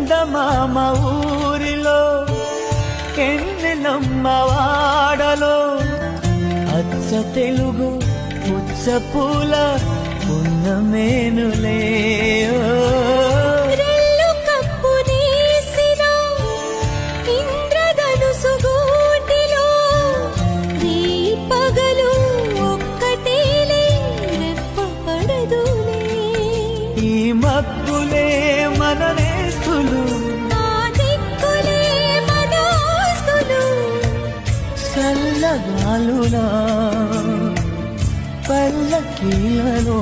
చందమామ ఊరిలో ఎన్నెలమ్మ వాడలో అచ్చ తెలుగు పుచ్చ పూల పున్నమేనులే మబ్బులే మన నేస్తులు చల్లగాలులా పల్లకీలలో